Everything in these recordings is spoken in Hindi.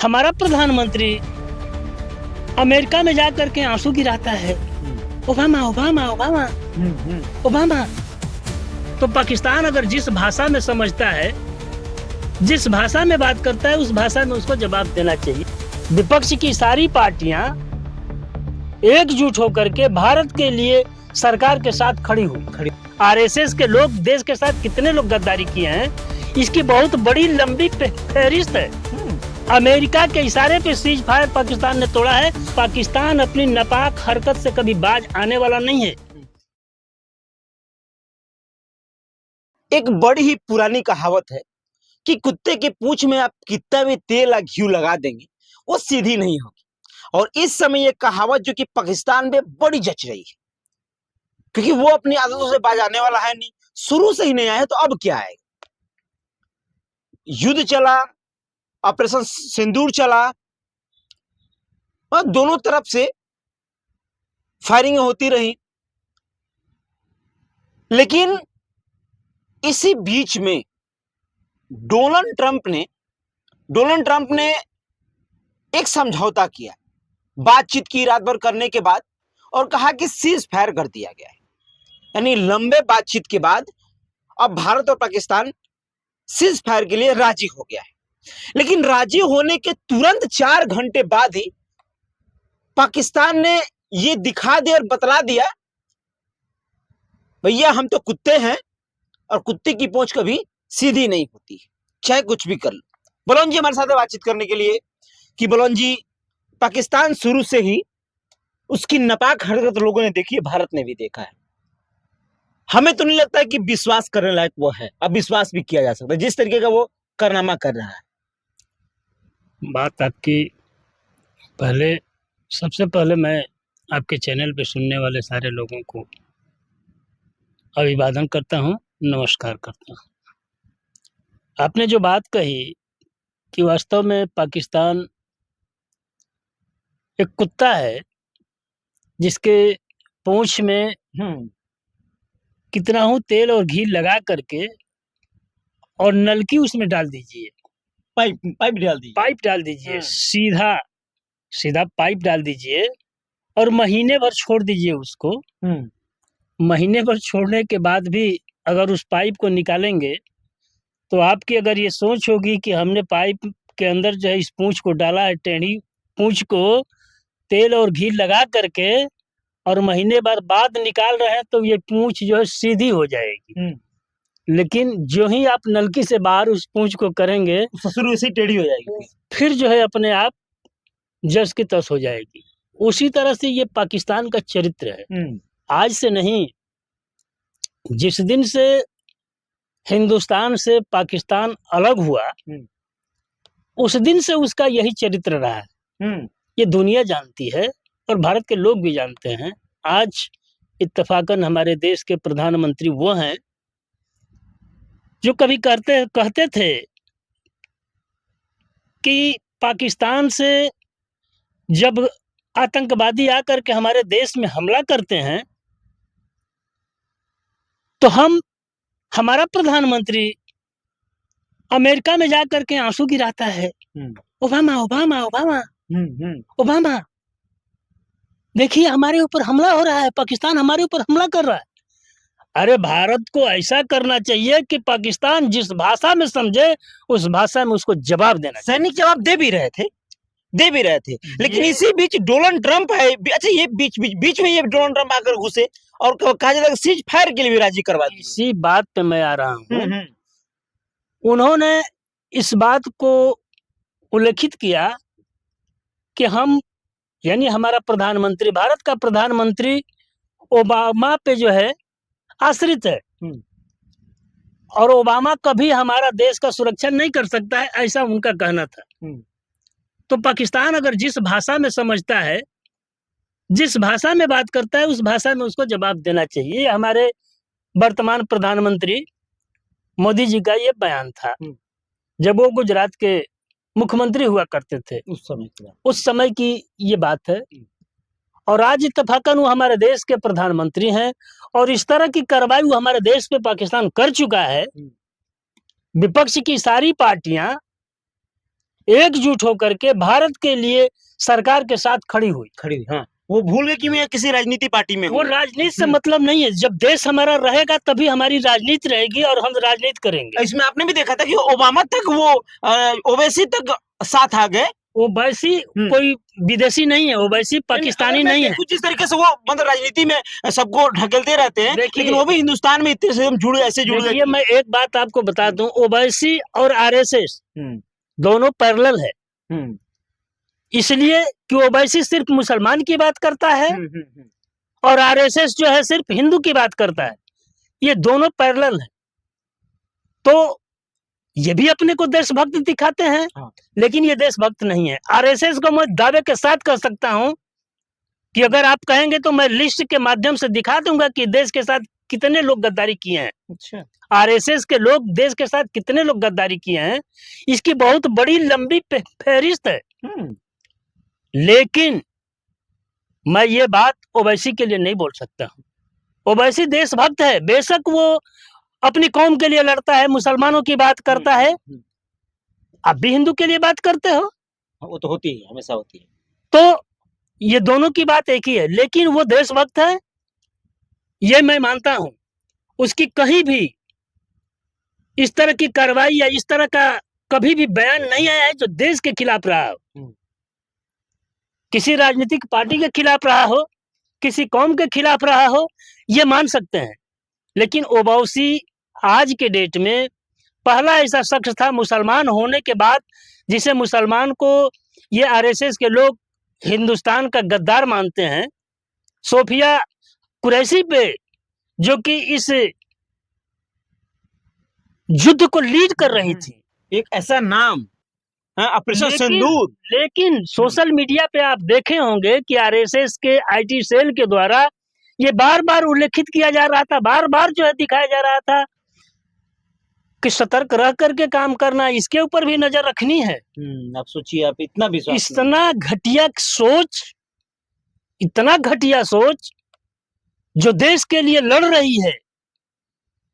हमारा प्रधानमंत्री अमेरिका में जाकर के आंसू गिराता है, ओबामा ओबामा ओबामा ओबामा। तो पाकिस्तान अगर जिस भाषा में समझता है, जिस भाषा में बात करता है, उस भाषा में उसको जवाब देना चाहिए। विपक्ष की सारी पार्टियां एकजुट होकर के भारत के लिए सरकार के साथ खड़ी। आरएसएस के लोग देश के साथ कितने लोग गद्दारी किए हैं, इसकी बहुत बड़ी लंबी फहरिस्त है। अमेरिका के इशारे पे सीज फायर पाकिस्तान ने तोड़ा है। पाकिस्तान अपनी नापाक हरकत से कभी बाज आने वाला नहीं है। एक बड़ी ही पुरानी कहावत है कि कुत्ते की पूंछ में आप कितना भी तेल या घी लगा देंगे वो सीधी नहीं होगी। और इस समय ये कहावत जो कि पाकिस्तान में बड़ी जच रही है, क्योंकि वो अपनी आदतों से बाज आने वाला है नहीं, शुरू से ही नहीं आया है, तो अब क्या आएगा। युद्ध चला, ऑपरेशन सिंदूर चला और दोनों तरफ से फायरिंग होती रही, लेकिन इसी बीच में डोनाल्ड ट्रंप ने एक समझौता किया, बातचीत की रात भर करने के बाद, और कहा कि सीज फायर कर दिया गया है। यानी लंबे बातचीत के बाद अब भारत और पाकिस्तान सीज फायर के लिए राजी हो गया है। लेकिन राजी होने के तुरंत 4 घंटे बाद ही पाकिस्तान ने यह दिखा दिया और बतला दिया, भैया हम तो कुत्ते हैं और कुत्ते की पूंछ कभी सीधी नहीं होती, चाहे कुछ भी कर लो। बलौन जी हमारे साथ बातचीत करने के लिए कि बलौन जी, पाकिस्तान शुरू से ही उसकी नापाक हरकत लोगों ने देखी है, भारत ने भी देखा है। हमें तो नहीं लगता है कि विश्वास करने लायक वो है, अब विश्वास भी किया जा सकता है जिस तरीके का वो कारनामा कर रहा है। बात आपकी सबसे पहले मैं आपके चैनल पे सुनने वाले सारे लोगों को अभिवादन करता हूँ, नमस्कार करता हूँ। आपने जो बात कही कि वास्तव में पाकिस्तान एक कुत्ता है जिसके पूंछ में कितना हूँ तेल और घी लगा करके और नलकी उसमें डाल दीजिए, पाइप डाल दीजिए, सीधा पाइप डाल दीजिए और महीने भर छोड़ दीजिए उसको। महीने भर छोड़ने के बाद भी अगर उस पाइप को निकालेंगे तो आपकी अगर ये सोच होगी कि हमने पाइप के अंदर जो है इस पूंछ को डाला है, टेढ़ी पूंछ को तेल और घी लगा करके और महीने भर बाद निकाल रहे हैं, तो ये पूंछ जो है सीधी हो जाएगी। लेकिन जो ही आप नलकी से बाहर उस पूंछ को करेंगे, शुरू से टेढ़ी हो जाएगी, फिर जो है अपने आप जस की तस हो जाएगी। उसी तरह से ये पाकिस्तान का चरित्र है। आज से नहीं, जिस दिन से हिंदुस्तान से पाकिस्तान अलग हुआ उस दिन से उसका यही चरित्र रहा है। ये दुनिया जानती है और भारत के लोग भी जानते हैं। आज इत्तेफाकन हमारे देश के प्रधानमंत्री वो हैं जो कभी कहते थे कि पाकिस्तान से जब आतंकवादी आकर के हमारे देश में हमला करते हैं तो हमारा प्रधानमंत्री अमेरिका में जाकर के आंसू गिराता है, ओबामा ओबामा ओबामा ओबामा। देखिए हमारे ऊपर हमला हो रहा है, पाकिस्तान हमारे ऊपर हमला कर रहा है। अरे भारत को ऐसा करना चाहिए कि पाकिस्तान जिस भाषा में समझे उस भाषा में उसको जवाब देना। सैनिक जवाब दे भी रहे थे, लेकिन इसी बीच डोनाल्ड ट्रंप है। अच्छा, ये बीच में ये डोनाल्ड ट्रंप आकर घुसे और कहा जाता है सीज फायर के लिए भी राजी करवा दी। इसी बात पे मैं आ रहा हूँ। उन्होंने इस बात को उल्लेखित किया कि हम, यानी हमारा प्रधानमंत्री, भारत का प्रधानमंत्री ओबामा पे जो है आश्रित है और ओबामा कभी हमारा देश का सुरक्षा नहीं कर सकता है, ऐसा उनका कहना था। तो पाकिस्तान अगर जिस भाषा में समझता है, जिस भाषा में बात करता है, उस भाषा में उसको जवाब देना चाहिए। हमारे वर्तमान प्रधानमंत्री मोदी जी का ये बयान था जब वो गुजरात के मुख्यमंत्री हुआ करते थे, उस समय की ये बात है। और आज इत्तेफाकन वो हमारे देश के प्रधानमंत्री हैं और इस तरह की कार्रवाई वो हमारे देश पे पाकिस्तान कर चुका है। विपक्ष की सारी पार्टियां एकजुट होकर के भारत के लिए सरकार के साथ खड़ी हुई। हाँ, वो भूल गए कि मैं किसी राजनीति पार्टी में वो हूँ। राजनीति से मतलब नहीं है। जब देश हमारा रहेगा तभी हमारी राजनीति रहेगी और हम राजनीति करेंगे। इसमें आपने भी देखा था कि ओबामा तक वो ओवैसी तक साथ आ गए। ओवैसी कोई विदेशी नहीं है, ओवैसी पाकिस्तानी नहीं है। कुछ इस तरीके से वो मतलब राजनीति में सबको ढकेलते रहते हैं, लेकिन वो भी हिंदुस्तान में इतने से जुड़ गए। देखिए, मैं एक बात आपको बता दूं, ओवैसी और आरएसएस दोनों पैरेलल है। इसलिए कि ओवैसी सिर्फ मुसलमान की बात करता है और आरएसएस जो है सिर्फ हिंदू की बात करता है। ये दोनों पैरेलल है। तो ये भी अपने को देशभक्त दिखाते हैं, लेकिन ये देशभक्त नहीं है। आरएसएस को मैं दावे के साथ कह सकता हूं कि अगर आप कहेंगे तो मैं लिस्ट के माध्यम से दिखा दूंगा कि देश के साथ कितने लोग गद्दारी किए हैं। अच्छा, आरएसएस के लोग देश के साथ कितने लोग गद्दारी किए हैं, इसकी बहुत बड़ी लंबी फहरिस्त है। लेकिन मैं ये बात ओवैसी के लिए नहीं बोल सकता हूँ। ओवैसी देशभक्त है, बेशक वो अपनी कौम के लिए लड़ता है, मुसलमानों की बात करता है। आप भी हिंदू के लिए बात करते हो, वो तो होती है, हमेशा होती है। तो ये दोनों की बात एक ही है, लेकिन वो देशभक्त है, ये मैं मानता हूं। उसकी कहीं भी इस तरह की कार्रवाई या इस तरह का कभी भी बयान नहीं आया है जो देश के खिलाफ रहा हो, किसी राजनीतिक पार्टी के खिलाफ रहा हो, किसी कौम के खिलाफ रहा हो, ये मान सकते हैं। लेकिन ओवैसी आज के डेट में पहला ऐसा शख्स था मुसलमान होने के बाद जिसे मुसलमान को ये आरएसएस के लोग हिंदुस्तान का गद्दार मानते हैं। सोफिया कुरैशी पे, जो कि इस युद्ध को लीड कर रही थी, एक ऐसा नाम, ऑपरेशन सिंदूर। लेकिन सोशल मीडिया पे आप देखे होंगे कि आरएसएस के आईटी सेल के द्वारा ये बार बार उल्लेखित किया जा रहा था, बार बार जो है दिखाया जा रहा था कि सतर्क रह करके काम करना, इसके ऊपर भी नजर रखनी है। आप सोचिए, आप इतना विश्वास, इतना घटिया सोच, इतना घटिया सोच जो देश के लिए लड़ रही है,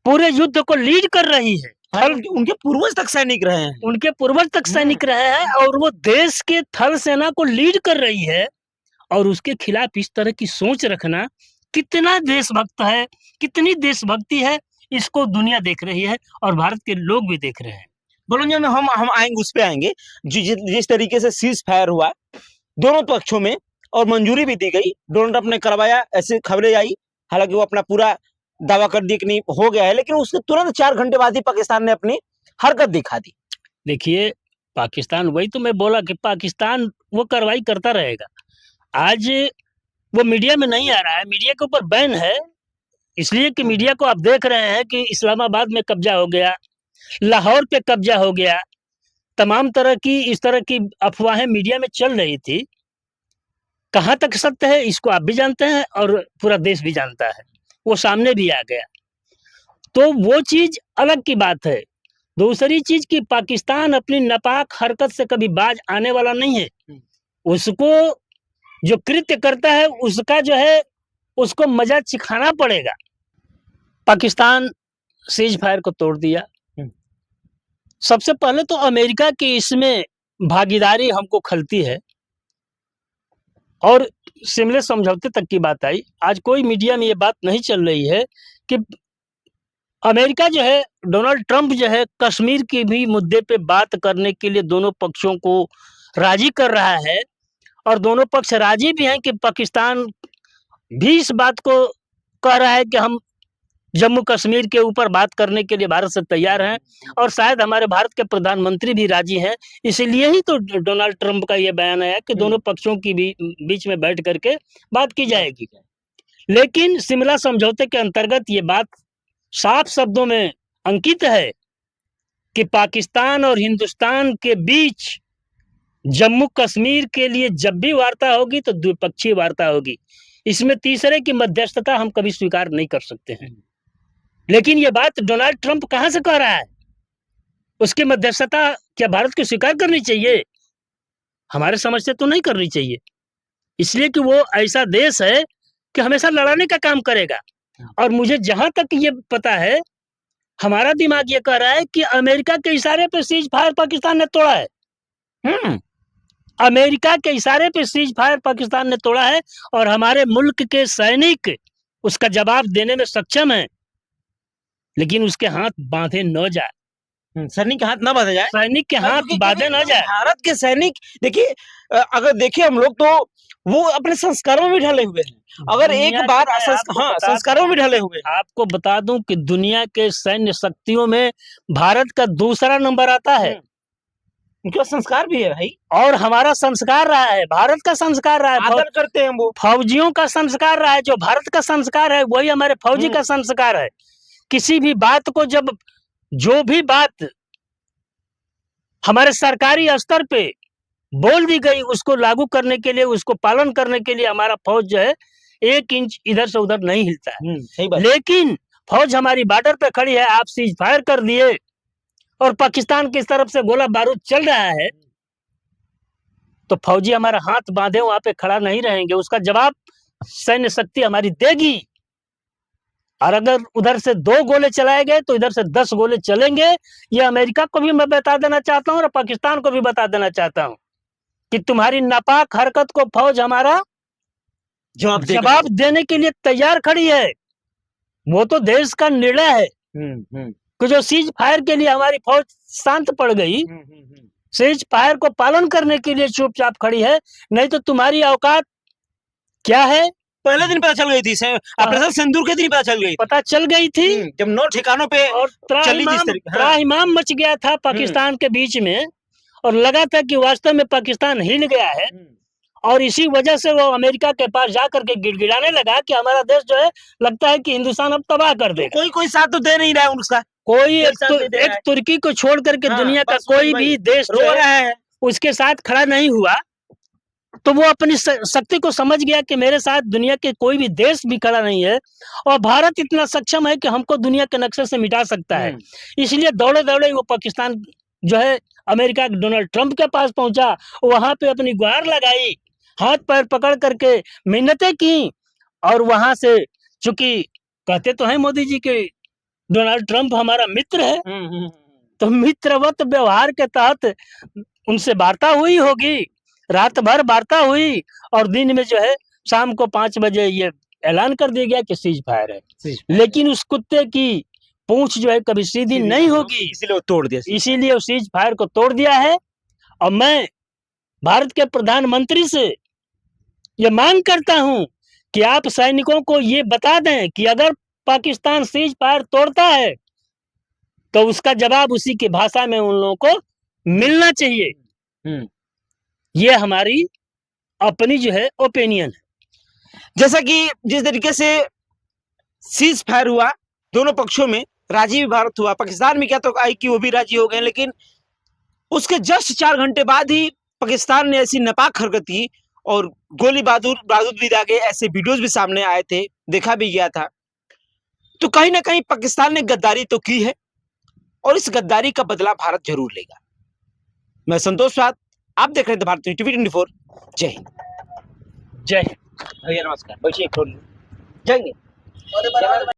पूरे युद्ध को लीड कर रही है। उनके पूर्वज तक सैनिक रहे हैं, उनके पूर्वज तक सैनिक रहे हैं और वो देश के थल सेना को लीड कर रही है, और उसके खिलाफ इस तरह की सोच रखना कितना देशभक्त है, कितनी देशभक्ति है, इसको दुनिया देख रही है और भारत के लोग भी देख रहे हैं। बोलो, हम आएंगे, उस पे आएंगे। जिस तरीके से सीज फायर हुआ दोनों पक्षों में और मंजूरी भी दी गई, डोनाल्ड ट्रंप ने करवाया, ऐसे खबरें आई। हालांकि वो अपना पूरा दावा कर दिया कि नहीं हो गया है, लेकिन उसके तुरंत 4 घंटे बाद ही पाकिस्तान ने अपनी हरकत दिखा दी। देखिए, पाकिस्तान, वही तो मैं बोला कि पाकिस्तान वो कार्रवाई करता रहेगा। आज वो मीडिया में नहीं आ रहा है, मीडिया के ऊपर बैन है, इसलिए कि मीडिया को आप देख रहे हैं कि इस्लामाबाद में कब्जा हो गया, लाहौर पे कब्जा हो गया, तमाम तरह की इस तरह की अफवाहें मीडिया में चल रही थी। कहाँ तक सत्य है इसको आप भी जानते हैं और पूरा देश भी जानता है, वो सामने भी आ गया। तो वो चीज अलग की बात है। दूसरी चीज कि पाकिस्तान अपनी नापाक हरकत से कभी बाज आने वाला नहीं है। उसको जो कृत्य करता है उसका जो है उसको मजा चिखाना पड़ेगा। पाकिस्तान सीज फायर को तोड़ दिया। सबसे पहले तो अमेरिका की इसमें भागीदारी हमको खलती है और शिमले समझौते तक की बात आई। आज कोई मीडिया में ये बात नहीं चल रही है कि अमेरिका जो है, डोनाल्ड ट्रंप जो है, कश्मीर के भी मुद्दे पे बात करने के लिए दोनों पक्षों को राजी कर रहा है और दोनों पक्ष राजी भी हैं कि पाकिस्तान भी इस बात को कह रहा है कि हम जम्मू कश्मीर के ऊपर बात करने के लिए भारत से तैयार हैं और शायद हमारे भारत के प्रधानमंत्री भी राजी हैं। इसीलिए ही तो डोनाल्ड ट्रंप का ये बयान आया कि दोनों पक्षों की भी बीच में बैठ करके बात की जाएगी। लेकिन शिमला समझौते के अंतर्गत ये बात साफ शब्दों में अंकित है कि पाकिस्तान और हिंदुस्तान के बीच जम्मू कश्मीर के लिए जब भी वार्ता होगी तो द्विपक्षीय वार्ता होगी। इसमें तीसरे की मध्यस्थता हम कभी स्वीकार नहीं कर सकते हैं। लेकिन ये बात डोनाल्ड ट्रंप कहां से कह रहा है? उसकी मध्यस्थता क्या भारत को स्वीकार करनी चाहिए? हमारे समझ से तो नहीं करनी चाहिए, इसलिए कि वो ऐसा देश है कि हमेशा लड़ाने का काम करेगा। और मुझे जहां तक ये पता है, हमारा दिमाग ये कह रहा है कि अमेरिका के इशारे पर सीज फायर पाकिस्तान ने तोड़ा है। अमेरिका के इशारे पे सीज फायर पाकिस्तान ने तोड़ा है और हमारे मुल्क के सैनिक उसका जवाब देने में सक्षम है, लेकिन उसके हाथ बांधे न जाए, सैनिक के हाथ ना बांधे जाए, सैनिक के हाथ क्योंकि बांधे न जाए। भारत के सैनिक देखिए, अगर देखिए हम लोग तो वो अपने संस्कारों में भी ढले हुए हैं। अगर एक दुनिया बार के, मैं आपको हाँ बता संस्कारों में भी ढले हुए हैं। आपको बता दूं कि दुनिया के सैन्य शक्तियों में भारत का दूसरा नंबर आता है। उनका संस्कार भी है भाई, और हमारा संस्कार रहा है, भारत का संस्कार रहा है, आदर करते हैं वो। फौजियों का संस्कार रहा है, जो भारत का संस्कार है वही हमारे फौजी का संस्कार है। किसी भी बात को जब जो भी बात हमारे सरकारी स्तर पे बोल दी गई उसको लागू करने के लिए, उसको पालन करने के लिए हमारा फौज जो है 1 इंच इधर से उधर नहीं हिलता है। सही बात। लेकिन फौज हमारी बॉर्डर पे खड़ी है, आप सीज फायर कर दिए और पाकिस्तान की तरफ से गोला बारूद चल रहा है, तो फौजी हमारा हाथ बांधे वहां पे खड़ा नहीं रहेंगे, उसका जवाब सैन्य शक्ति हमारी देगी। और अगर उधर से 2 गोले चलाए गए तो इधर से 10 गोले चलेंगे। ये अमेरिका को भी मैं बता देना चाहता हूँ और पाकिस्तान को भी बता देना चाहता हूँ कि तुम्हारी नापाक हरकत को फौज हमारा जवाब देने के लिए तैयार खड़ी है। वो तो देश का निर्णय है कि जो सीज फायर के लिए हमारी फौज शांत पड़ गई, सीज फायर को पालन करने के लिए चुपचाप खड़ी है। नहीं तो तुम्हारी औकात क्या है पहले दिन पता चल गई थी, ऑपरेशन सिंदूर के दिन पता चल गई, पता चल गई थी। जब 9 ठिकानों पे और त्राहिमाम मच गया था पाकिस्तान के बीच में, और लगा था कि वास्तव में पाकिस्तान हिल गया है। और इसी वजह से वो अमेरिका के पास जाकर के गिड़गिड़ाने लगा कि हमारा देश जो है लगता है कि हिंदुस्तान अब तबाह कर देगा। कोई साथ तो दे नहीं रहा है उसका, कोई एक तुर्की को छोड़ करके दुनिया का कोई भी देश जो है उसके साथ खड़ा नहीं हुआ। तो वो अपनी शक्ति को समझ गया कि मेरे साथ दुनिया के कोई भी देश भी खड़ा नहीं है और भारत इतना सक्षम है कि हमको दुनिया के नक्शे से मिटा सकता है। इसलिए दौड़े दौड़े वो पाकिस्तान जो है अमेरिका के डोनाल्ड ट्रंप के पास पहुंचा, वहां पे अपनी गुहार लगाई, हाथ पैर पकड़ करके मिन्नतें की। और वहां से चूंकि कहते तो हैं मोदी जी के डोनाल्ड ट्रंप हमारा मित्र है, तो मित्रवत व्यवहार के तहत उनसे वार्ता हुई होगी, रात भर वार्ता हुई और दिन में जो है शाम को 5 बजे ये ऐलान कर दिया गया कि सीज फायर है। लेकिन उस कुत्ते की पूंछ जो है कभी सीधी नहीं होगी, इसीलिए वो तोड़ दिया, इसीलिए उस सीज फायर को तोड़ दिया है। और मैं भारत के प्रधानमंत्री से ये मांग करता हूं कि आप सैनिकों को ये बता दें कि अगर पाकिस्तान सीज फायर तोड़ता है तो उसका जवाब उसी की भाषा में उन लोगों को मिलना चाहिए। ये हमारी अपनी जो है ओपिनियन है। जैसा कि जिस तरीके से सीज फायर हुआ दोनों पक्षों में, राजी भी भारत हुआ, पाकिस्तान में क्या तो आई कि वो भी राजी हो गए, लेकिन उसके जस्ट 4 घंटे बाद ही पाकिस्तान ने ऐसी नापाक हरकत की और गोली बारूद भी दागे, ऐसे वीडियोस भी सामने आए थे, देखा भी गया था। तो कहीं ना कहीं पाकिस्तान ने गद्दारी तो की है और इस गद्दारी का बदला भारत जरूर लेगा। मैं संतोष साथ, आप देख रहे थे भारत टीवी 24। जय हिंद। जय हिंद भैया नमस्कार, बैठिए, जय हिंद।